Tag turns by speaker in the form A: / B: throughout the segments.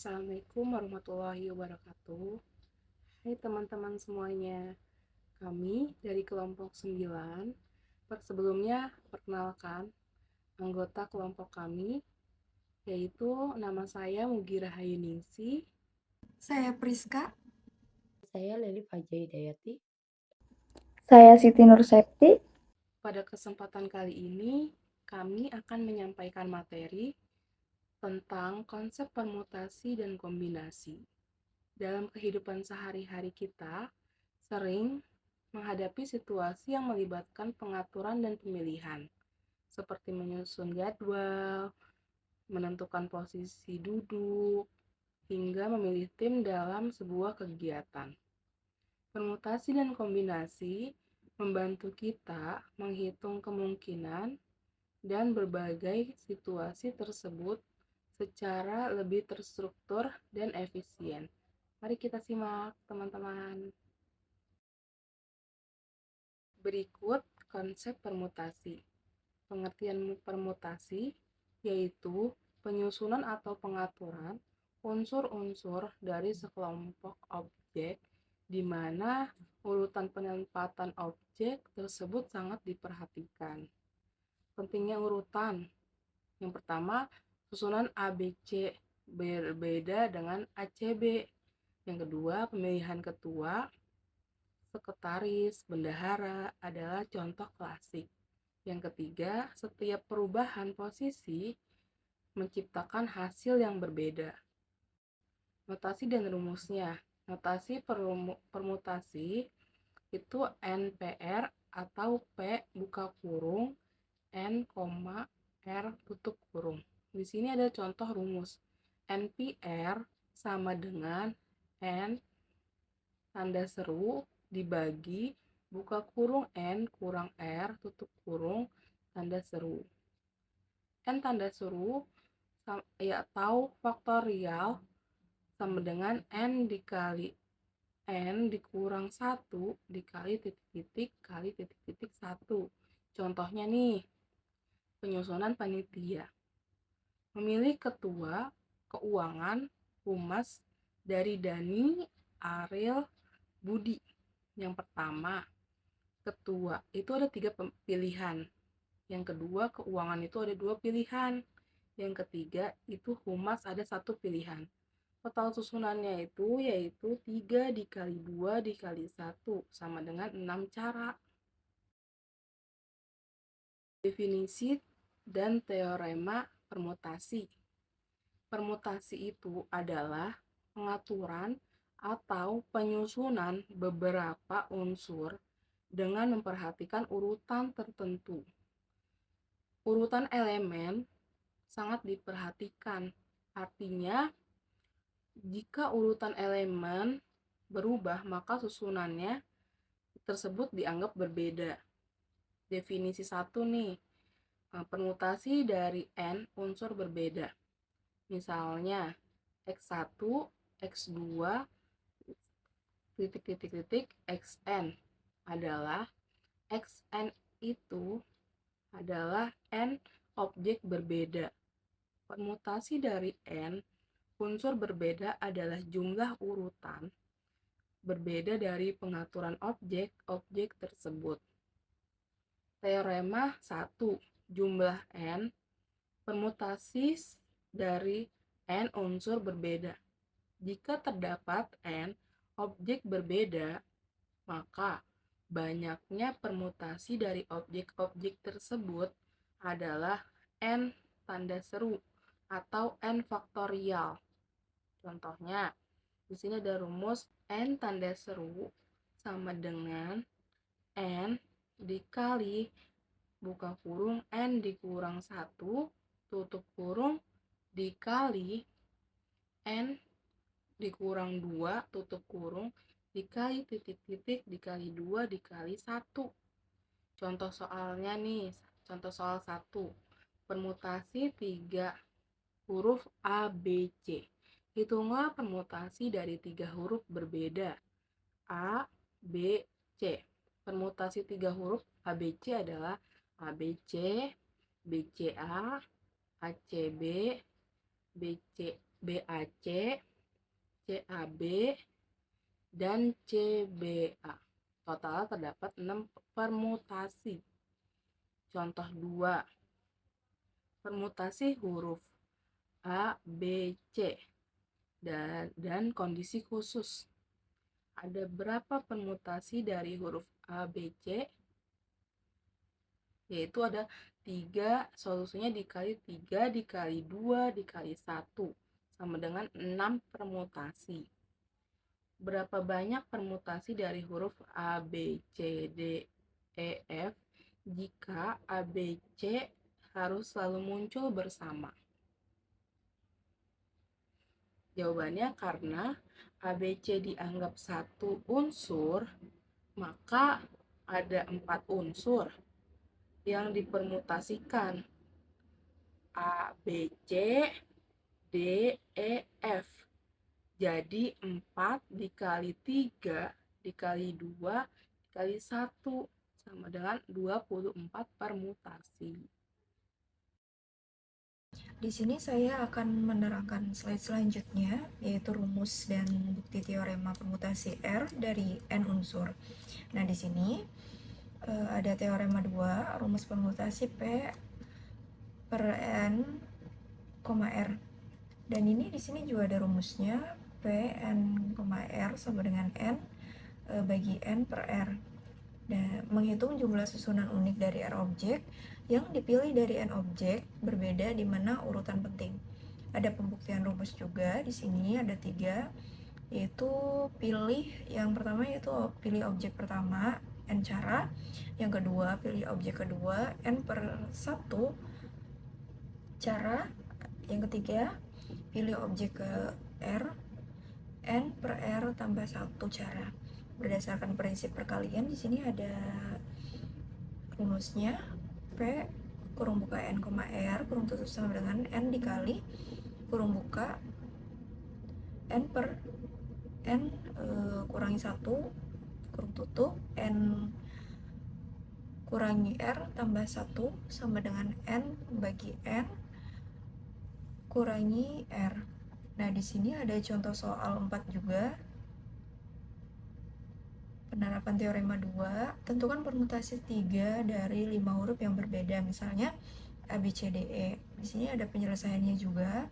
A: Assalamualaikum warahmatullahi wabarakatuh. Hai teman-teman semuanya. Kami dari kelompok 9. Sebelumnya perkenalkan anggota kelompok kami, yaitu nama saya Mugira Hayuningsi.
B: Saya Priska.
C: Saya Leli Fajai Hidayati.
D: Saya Siti Nursepti.
A: Pada kesempatan kali ini, kami akan menyampaikan materi tentang konsep permutasi dan kombinasi. Dalam kehidupan sehari-hari kita, sering menghadapi situasi yang melibatkan pengaturan dan pemilihan, seperti menyusun jadwal, menentukan posisi duduk, hingga memilih tim dalam sebuah kegiatan. Permutasi dan kombinasi membantu kita menghitung kemungkinan dan berbagai situasi tersebut secara lebih terstruktur dan efisien. Mari kita simak, teman-teman. Berikut konsep permutasi. Pengertian permutasi yaitu penyusunan atau pengaturan unsur-unsur dari sekelompok objek di mana urutan penempatan objek tersebut sangat diperhatikan. Pentingnya urutan. Yang pertama, susunan ABC berbeda dengan ACB. Yang kedua, pemilihan ketua, sekretaris, bendahara adalah contoh klasik. Yang ketiga, setiap perubahan posisi menciptakan hasil yang berbeda. Notasi dan rumusnya. Notasi permutasi itu NPR atau P buka kurung N, R tutup kurung. Di sini ada contoh rumus. NPR sama dengan N tanda seru dibagi buka kurung N kurang R tutup kurung tanda seru. N tanda seru atau faktorial sama dengan N dikali N dikurang 1 dikali titik-titik kali titik-titik 1. Contohnya nih, penyusunan panitia. Memilih ketua keuangan humas dari Dani, Ariel, Budi. Yang pertama, ketua itu ada 3 pilihan. Yang kedua, keuangan itu ada 2 pilihan. Yang ketiga, itu humas ada 1 pilihan. Total susunannya itu yaitu 3 dikali 2 dikali 1 sama dengan 6 cara. Definisi dan teorema permutasi. Permutasi itu adalah pengaturan atau penyusunan beberapa unsur dengan memperhatikan urutan tertentu. Urutan elemen sangat diperhatikan. Artinya, jika urutan elemen berubah, maka susunannya tersebut dianggap berbeda. Definisi 1 nih, permutasi dari N unsur berbeda. Misalnya, X1, X2, titik-titik-titik, XN adalah XN itu adalah N objek berbeda. Permutasi dari N unsur berbeda adalah jumlah urutan berbeda dari pengaturan objek tersebut. Teorema 1. Jumlah N permutasi dari N unsur berbeda. Jika terdapat N objek berbeda, maka banyaknya permutasi dari objek-objek tersebut adalah N tanda seru atau N faktorial. Contohnya, di sini ada rumus N tanda seru sama dengan N dikali buka kurung N dikurang 1 tutup kurung dikali N dikurang 2 tutup kurung dikali titik-titik dikali 2 dikali 1. Contoh soalnya nih, contoh soal 1. Permutasi 3 huruf A, B, C. Hitunglah permutasi dari 3 huruf berbeda. A, B, C. Permutasi 3 huruf A, B, C adalah ABC, BCA, ACB, BC, BAC, CAB, dan CBA. Total terdapat 6 permutasi. Contoh 2. Permutasi huruf A, B, C dan kondisi khusus. Ada berapa permutasi dari huruf A, B, C? Yaitu ada 3, solusinya dikali 3 dikali 2 dikali 1 sama dengan 6 permutasi. Berapa banyak permutasi dari huruf A, B, C, D, E, F jika A, B, C harus selalu muncul bersama? Jawabannya karena A, B, C dianggap satu unsur, maka ada 4 unsur yang dipermutasikan. A, B, C, D, E, F. Jadi 4 dikali 3 dikali 2 dikali 1 sama dengan 24 permutasi.
B: Di sini saya akan menerangkan slide selanjutnya, yaitu rumus dan bukti teorema permutasi R dari N unsur. Nah, di sini ada teorema 2, rumus permutasi P per N, R. Dan ini di sini juga ada rumusnya, P N, R sama dengan N bagi N per R. Nah, menghitung jumlah susunan unik dari R objek yang dipilih dari N objek berbeda di mana urutan penting. Ada pembuktian rumus juga di sini, ada 3, yaitu yang pertama yaitu pilih objek pertama N cara, yang kedua pilih objek kedua N per 1 cara, yang ketiga pilih objek ke R N per R tambah 1 cara. Berdasarkan prinsip perkalian, di sini ada rumusnya, P kurung buka N, R kurung tutup sama dengan N dikali kurung buka N per N kurangi 1 kurung tutup N kurangi R tambah 1 sama dengan N bagi N kurangi R. Nah, di sini ada contoh soal 4 juga. Penerapan teorema 2, tentukan permutasi 3 dari 5 huruf yang berbeda, misalnya A, B, C, D, E. Di sini ada penyelesaiannya juga.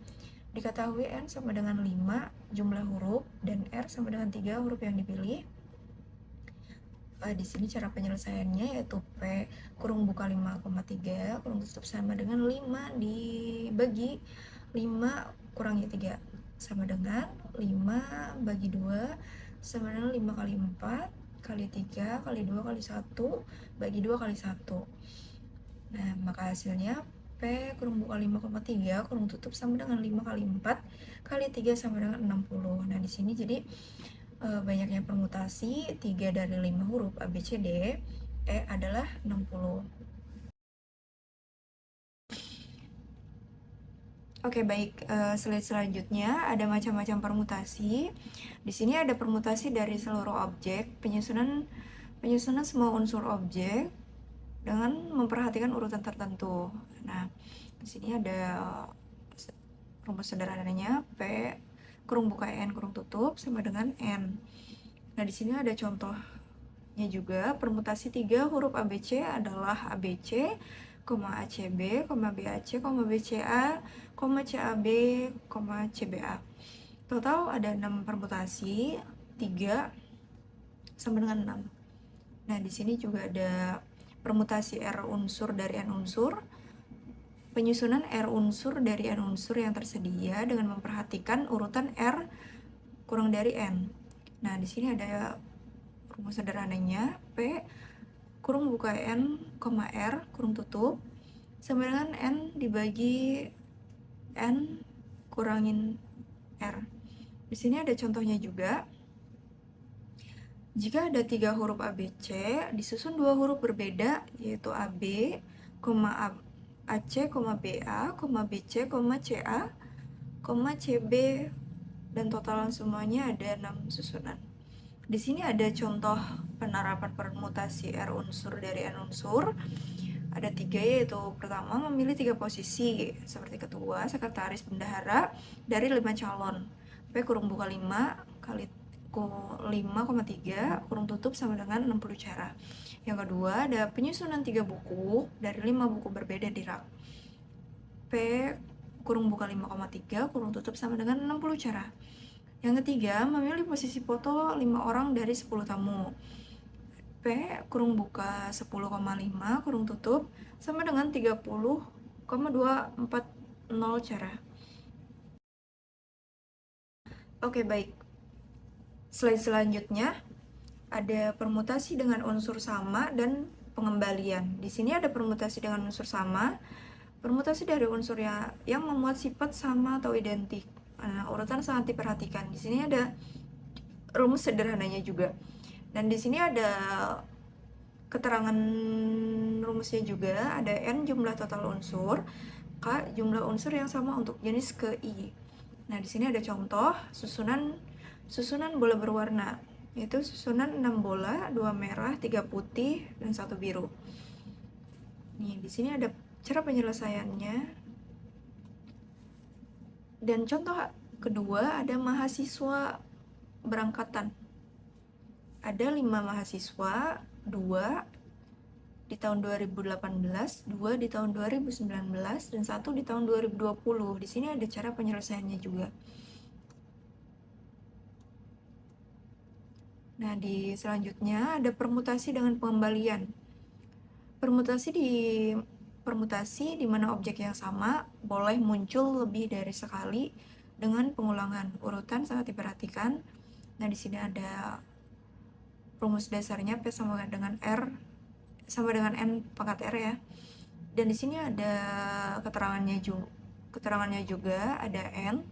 B: Diketahui N sama dengan 5 jumlah huruf dan R sama dengan 3 huruf yang dipilih. Di sini cara penyelesaiannya yaitu P kurung buka 5,3 kurung tutup sama dengan 5 dibagi 5 kurangi 3 sama dengan 5 bagi 2 sama dengan 5 kali 4 kali 3 kali 2 kali 1 bagi 2 kali 1. Nah, maka hasilnya P kurung buka 5,3 kurung tutup sama dengan 5 kali 4 kali 3 sama dengan 60. Nah, di sini jadi banyaknya permutasi 3 dari 5 huruf A, B, C, D, E adalah 60. Oke, baik. Slide selanjutnya ada macam-macam permutasi. Di sini ada permutasi dari seluruh objek, penyusunan semua unsur objek dengan memperhatikan urutan tertentu. Nah, di sini ada rumus sederhananya, P kurung buka N kurung tutup sama dengan N. Nah, di sini ada contohnya juga. Permutasi 3 huruf ABC adalah ABC, ACB, BAC, BCA, CAB, CBA. Total ada 6 permutasi, 3 sama dengan 6. Nah, di sini juga ada permutasi R unsur dari N unsur, penyusunan R unsur dari N unsur yang tersedia dengan memperhatikan urutan R kurang dari N. Nah, di sini ada rumus sederhananya, P kurung buka N, R kurung tutup sama dengan N dibagi N kurangin R. Di sini ada contohnya juga. Jika ada 3 huruf ABC disusun 2 huruf berbeda, yaitu AB, AC, BA, BC, CA, CB, dan totalan semuanya ada 6 susunan. Di sini ada contoh penerapan permutasi R unsur dari N unsur. Ada 3, yaitu pertama memilih 3 posisi seperti ketua, sekretaris, bendahara dari 5 calon. P kurung buka 5 kali 5,3 kurung tutup sama dengan 60 cara. Yang kedua, ada penyusunan 3 buku dari 5 buku berbeda di rak. P kurung buka 5,3 kurung tutup sama dengan 60 cara. Yang ketiga, memilih posisi foto 5 orang dari 10 tamu. P kurung buka 10,5 kurung tutup sama dengan 30,240 cara. Oke, baik. Slide selanjutnya ada permutasi dengan unsur sama dan pengembalian. Di sini ada permutasi dengan unsur sama, permutasi dari unsur yang memuat sifat sama atau identik. Nah, urutan sangat diperhatikan. Di sini ada rumus sederhananya juga. Dan di sini ada keterangan rumusnya juga, ada N jumlah total unsur, K jumlah unsur yang sama untuk jenis ke I. Nah, di sini ada contoh susunan bola berwarna, yaitu susunan 6 bola, 2 merah, 3 putih, dan 1 biru. Nih, di sini ada cara penyelesaiannya. Dan contoh kedua ada mahasiswa berangkatan. Ada 5 mahasiswa, 2 di tahun 2018, 2 di tahun 2019, dan 1 di tahun 2020. Di sini ada cara penyelesaiannya juga. Nah, di selanjutnya ada permutasi dengan pengembalian. Permutasi di mana objek yang sama boleh muncul lebih dari sekali dengan pengulangan. Urutan sangat diperhatikan. Nah, di sini ada rumus dasarnya P sama dengan R sama dengan N pangkat R ya. Dan di sini ada keterangannya juga ada N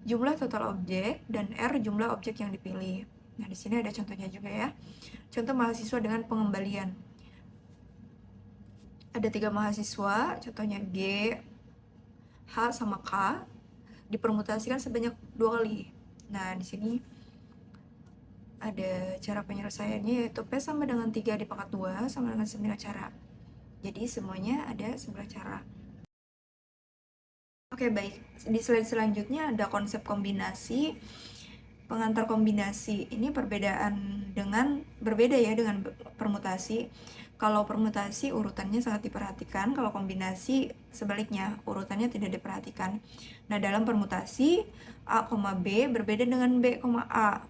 B: jumlah total objek dan R jumlah objek yang dipilih. Nah, di sini ada contohnya juga ya. Contoh mahasiswa dengan pengembalian. Ada 3 mahasiswa, contohnya G, H, sama K, dipermutasikan sebanyak 2 kali. Nah, di sini ada cara penyelesaiannya, yaitu P sama dengan 3 di pangkat 2 sama dengan 9 cara. Jadi semuanya ada 9 cara. Oke, baik. Di slide selanjutnya ada konsep kombinasi. Pengantar kombinasi ini berbeda ya dengan permutasi. Kalau permutasi urutannya sangat diperhatikan, kalau kombinasi sebaliknya, urutannya tidak diperhatikan. Nah, dalam permutasi A, B berbeda dengan B, A.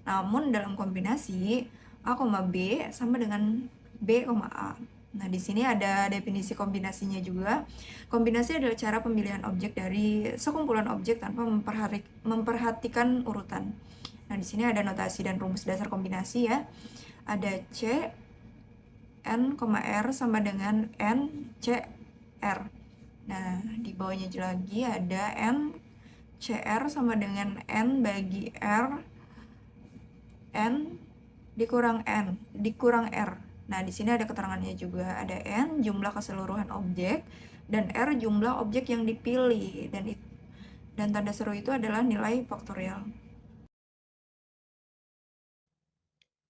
B: Namun dalam kombinasi A, B sama dengan B, A. Nah, di sini ada definisi kombinasinya juga. Kombinasi adalah cara pemilihan objek dari sekumpulan objek tanpa memperhatikan urutan. Nah, di sini ada notasi dan rumus dasar kombinasi ya. Ada C N, R sama dengan N, C, R. Nah, di bawahnya lagi ada N, C, R sama dengan N bagi R, N dikurang R. Nah, di sini ada keterangannya juga. Ada N jumlah keseluruhan objek dan R jumlah objek yang dipilih. Dan tanda seru itu adalah nilai faktorial.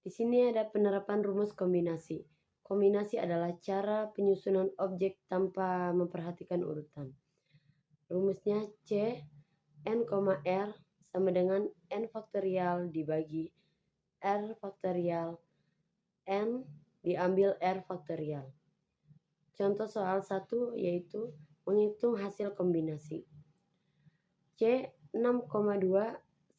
C: Di sini ada penerapan rumus kombinasi. Kombinasi adalah cara penyusunan objek tanpa memperhatikan urutan. Rumusnya C N, R sama dengan N faktorial dibagi R faktorial N diambil R faktorial. Contoh soal 1 yaitu menghitung hasil kombinasi. C 6,2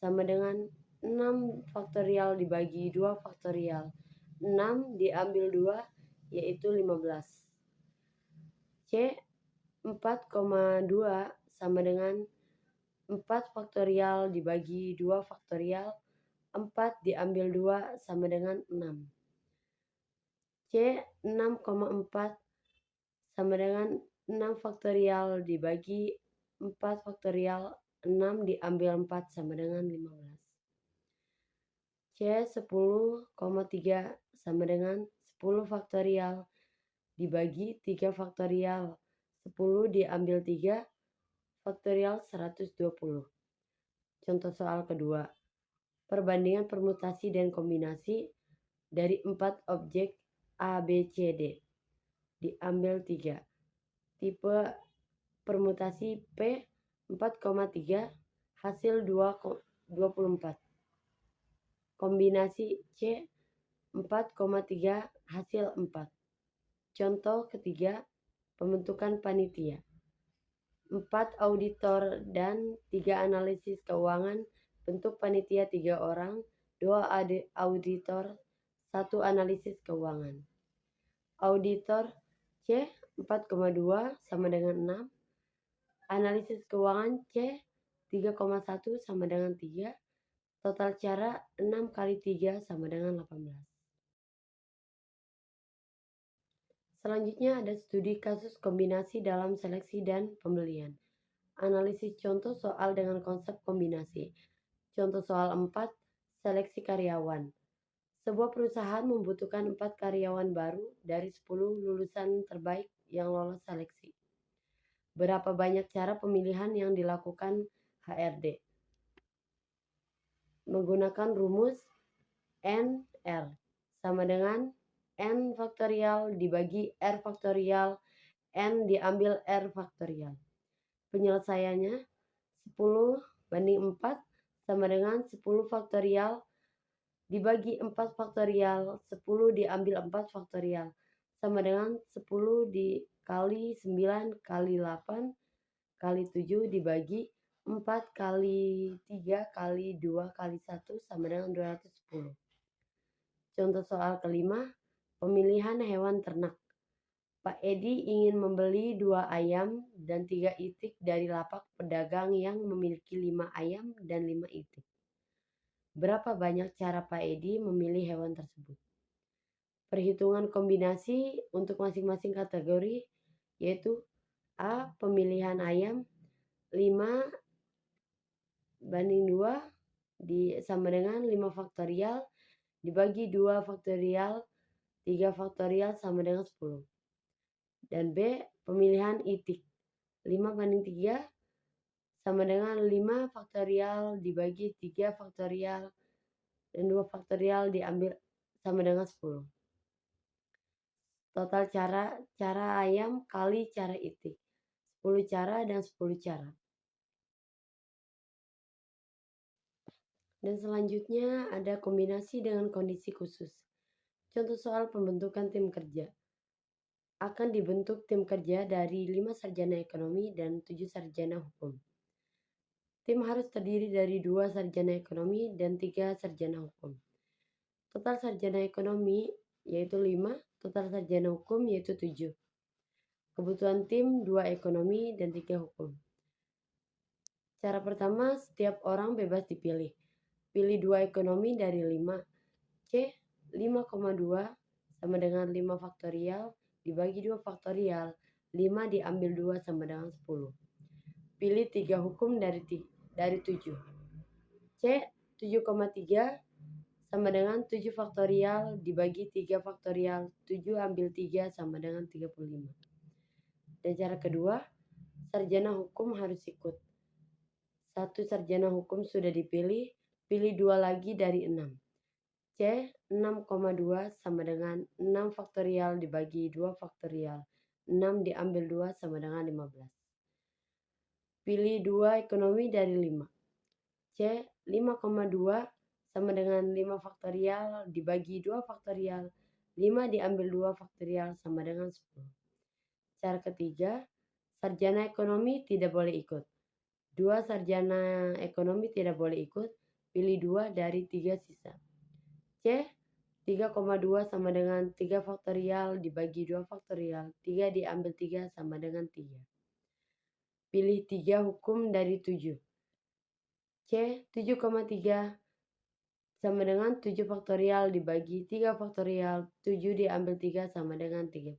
C: sama dengan 6 faktorial dibagi 2 faktorial. 6 diambil 2 yaitu 15. C 4,2 sama dengan 4 faktorial dibagi 2 faktorial. 4 diambil 2 sama dengan 6. C 6,4 sama dengan 6 faktorial dibagi 4 faktorial. 6 diambil 4 sama dengan 15. C 10,3 sama dengan 10 faktorial dibagi 3 faktorial. 10 diambil 3 faktorial 120. Contoh soal kedua. Perbandingan permutasi dan kombinasi dari 4 objek A, B, C, D. diambil 3. Tipe permutasi P 4,3 hasil 24. Kombinasi C 4,3 hasil 4. Contoh ketiga, pembentukan panitia. 4 auditor dan 3 analisis keuangan, bentuk panitia 3 orang, 2 auditor, 1 analisis keuangan. Auditor C 4,2 sama dengan 6. Analisis keuangan C 3,1 sama dengan 3. Total cara 6 kali 3 sama dengan 18. Selanjutnya ada studi kasus kombinasi dalam seleksi dan pembelian. Analisis contoh soal dengan konsep kombinasi. Contoh soal 4, seleksi karyawan. Sebuah perusahaan membutuhkan 4 karyawan baru dari 10 lulusan terbaik yang lolos seleksi. Berapa banyak cara pemilihan yang dilakukan HRD? Menggunakan rumus NR sama dengan N faktorial dibagi R faktorial, N diambil R faktorial. Penyelesaiannya 10 banding 4 sama dengan 10 faktorial dibagi 4 faktorial, 10 diambil 4 faktorial sama dengan 10 dikali 9 kali 8 kali 7 dibagi 4 kali 3 kali 2 kali 1 sama dengan 210. Contoh soal kelima, pemilihan hewan ternak. Pak Edi ingin membeli 2 ayam dan 3 itik dari lapak pedagang yang memiliki 5 ayam dan 5 itik. Berapa banyak cara Pak Edi memilih hewan tersebut? Perhitungan kombinasi untuk masing-masing kategori yaitu A. Pemilihan ayam 5 banding 2 sama dengan 5 faktorial dibagi 2 faktorial 3 faktorial sama dengan 10. Dan B. Pemilihan itik 5 banding 3 sama dengan 5 faktorial dibagi 3 faktorial dan 2 faktorial diambil sama dengan 10. Total cara ayam kali cara itik. 10 cara dan 10 cara. Dan selanjutnya ada kombinasi dengan kondisi khusus. Contoh soal pembentukan tim kerja. Akan dibentuk tim kerja dari 5 sarjana ekonomi dan 7 sarjana hukum. Tim harus terdiri dari 2 sarjana ekonomi dan 3 sarjana hukum. Total sarjana ekonomi yaitu 5, total sarjana hukum yaitu 7. Kebutuhan tim 2 ekonomi dan 3 hukum. Cara pertama, setiap orang bebas dipilih. Pilih 2 ekonomi dari 5. C 5,2 sama dengan 5 faktorial dibagi 2 faktorial. 5 diambil 2 sama dengan 10. Pilih 3 hukum dari 7. C 7,3 sama dengan 7 faktorial dibagi 3 faktorial. 7 ambil 3 sama dengan 35. Dan cara kedua, sarjana hukum harus ikut. 1 sarjana hukum sudah dipilih, pilih 2 lagi dari 6. C 6,2 sama dengan 6 faktorial dibagi 2 faktorial. 6 diambil 2 sama dengan 15. Pilih 2 ekonomi dari 5. C 5,2 sama dengan 5 faktorial dibagi 2 faktorial. 5 diambil 2 faktorial sama dengan 10. Cara ketiga, sarjana ekonomi tidak boleh ikut. 2 sarjana ekonomi tidak boleh ikut, pilih 2 dari 3 sisa. C 3,2 sama dengan 3 faktorial dibagi 2 faktorial. 3 diambil 3 sama dengan 3. Pilih 3 hukum dari 7. C 7,3 sama dengan 7 faktorial dibagi 3 faktorial. 7 diambil 3 sama dengan 35.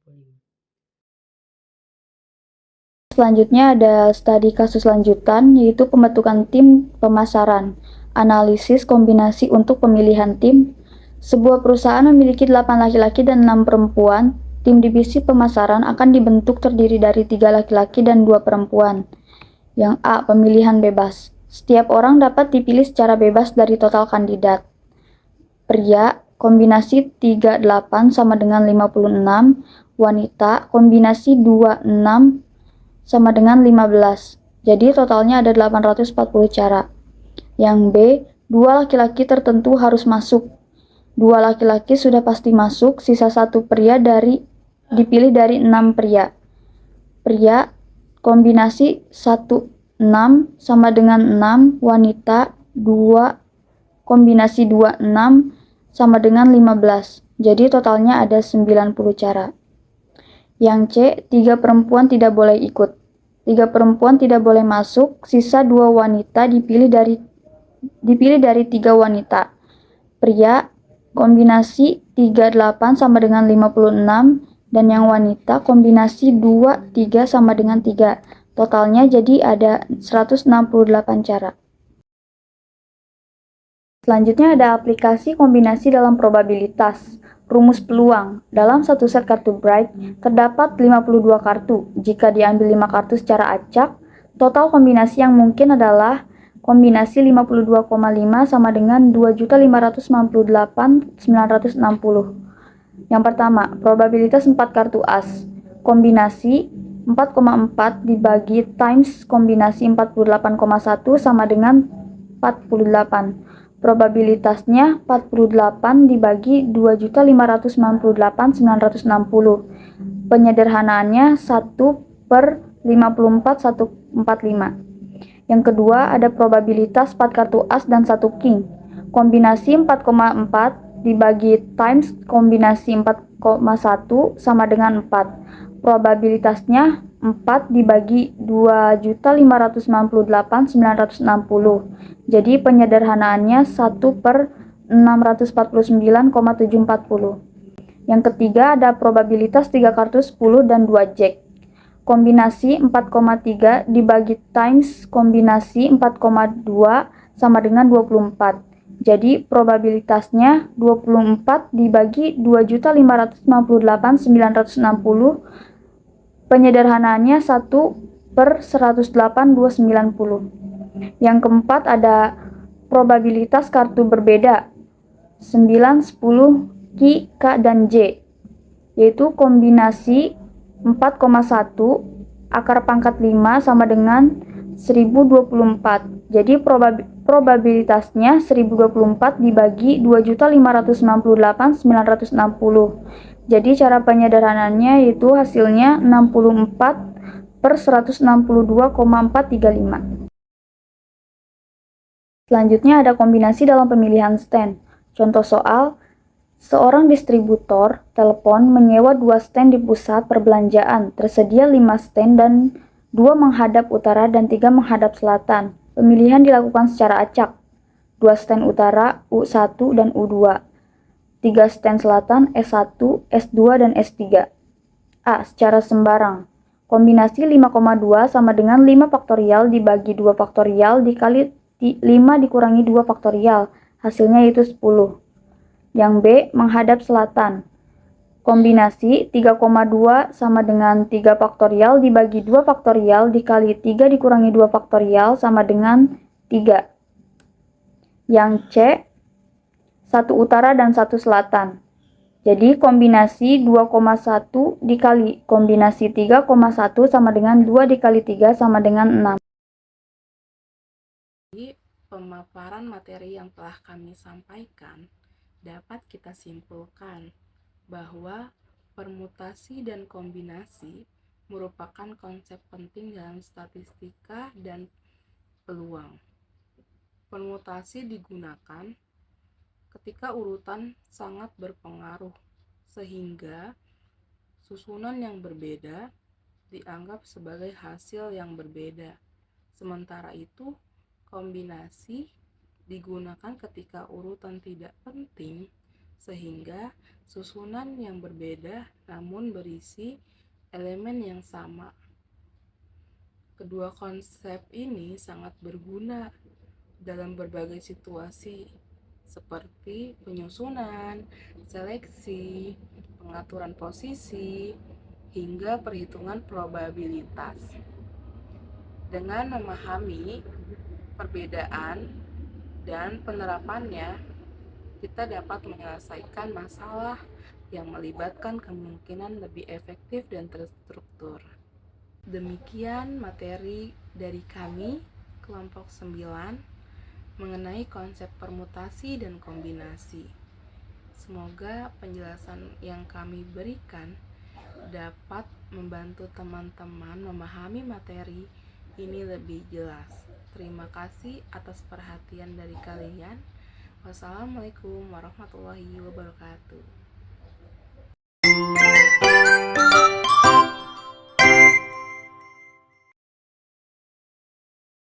D: Selanjutnya ada studi kasus lanjutan, yaitu pembentukan tim pemasaran, analisis kombinasi untuk pemilihan tim. Sebuah perusahaan memiliki 8 laki-laki dan 6 perempuan. Tim divisi pemasaran akan dibentuk terdiri dari 3 laki-laki dan 2 perempuan. Yang A. Pemilihan bebas. Setiap orang dapat dipilih secara bebas dari total kandidat. Pria, kombinasi 38 sama dengan 56. wanita, kombinasi 2, 6 sama dengan 15. Jadi totalnya ada 840 cara. Yang B, 2 laki-laki tertentu harus masuk. 2 laki-laki sudah pasti masuk, sisa 1 pria dipilih dari 6 pria. Pria, kombinasi 1, 6 sama dengan 6, wanita 2, kombinasi 2, 6 sama dengan 15. Jadi totalnya ada 90 cara. Yang C, 3 perempuan tidak boleh ikut. 3 perempuan tidak boleh masuk, sisa 2 wanita dipilih dari 3 wanita. Pria, kombinasi 3, 8 sama dengan 56, dan yang wanita kombinasi 2, 3 sama dengan 3. Totalnya jadi ada 168 cara. Selanjutnya ada aplikasi kombinasi dalam probabilitas. Rumus peluang. Dalam satu set kartu Bright, terdapat 52 kartu. Jika diambil 5 kartu secara acak, total kombinasi yang mungkin adalah kombinasi 52,5 sama dengan 2.598.960. Yang pertama, probabilitas 4 kartu as. Kombinasi 4,4 dibagi times kombinasi 48,1 sama dengan 48. Probabilitasnya 48 dibagi 2.598.960. Penyederhanaannya 1 per 54.145. Yang kedua ada probabilitas 4 kartu as dan 1 king. Kombinasi 4,4 dibagi times kombinasi 4,1 sama dengan 4. Probabilitasnya 4 dibagi 2.598.960. Jadi penyederhanaannya 1 per 649,740. Yang ketiga ada probabilitas 3 kartu 10 dan 2 jack. Kombinasi 4,3 dibagi times kombinasi 4,2 sama dengan 24. Jadi probabilitasnya 24 dibagi 2.598.960. Penyederhanaannya 1 per 108.290. Yang keempat ada probabilitas kartu berbeda 9, 10, Q, K, dan J, yaitu kombinasi 4,1 akar pangkat 5 sama dengan 1024. Jadi probabilitasnya 1024 dibagi 2.598.960. Jadi cara penyederhanaannya yaitu hasilnya 64 per 162,435. Selanjutnya ada kombinasi dalam pemilihan stand. Contoh soal, seorang distributor telepon menyewa 2 stand di pusat perbelanjaan. Tersedia 5 stand dan 2 menghadap utara dan 3 menghadap selatan. Pemilihan dilakukan secara acak. 2 stand utara, U1 dan U2. 3 stand selatan, S1, S2, dan S3. A. Secara sembarang. Kombinasi 5,2 sama dengan 5 faktorial dibagi 2 faktorial dikali 5 dikurangi 2 faktorial. Hasilnya yaitu 10. Yang B. Menghadap selatan. Kombinasi 3,2 sama dengan 3 faktorial dibagi 2 faktorial dikali 3 dikurangi 2 faktorial sama dengan 3. Yang C. 1 utara dan 1 selatan. Jadi kombinasi 2,1 dikali kombinasi 3,1 sama dengan 2 dikali 3 sama dengan 6.
A: Jadi pemaparan materi yang telah kami sampaikan dapat kita simpulkan bahwa permutasi dan kombinasi merupakan konsep penting dalam statistika dan peluang. Permutasi digunakan ketika urutan sangat berpengaruh, sehingga susunan yang berbeda dianggap sebagai hasil yang berbeda. Sementara itu, kombinasi digunakan ketika urutan tidak penting, sehingga susunan yang berbeda namun berisi elemen yang sama. Kedua konsep ini sangat berguna dalam berbagai situasi seperti penyusunan, seleksi, pengaturan posisi, hingga perhitungan probabilitas. Dengan memahami perbedaan dan penerapannya, kita dapat menyelesaikan masalah yang melibatkan kemungkinan lebih efektif dan terstruktur. Demikian materi dari kami, kelompok 9, mengenai konsep permutasi dan kombinasi. Semoga penjelasan yang kami berikan dapat membantu teman-teman memahami materi ini lebih jelas. Terima kasih atas perhatian dari kalian. Wassalamualaikum warahmatullahi wabarakatuh.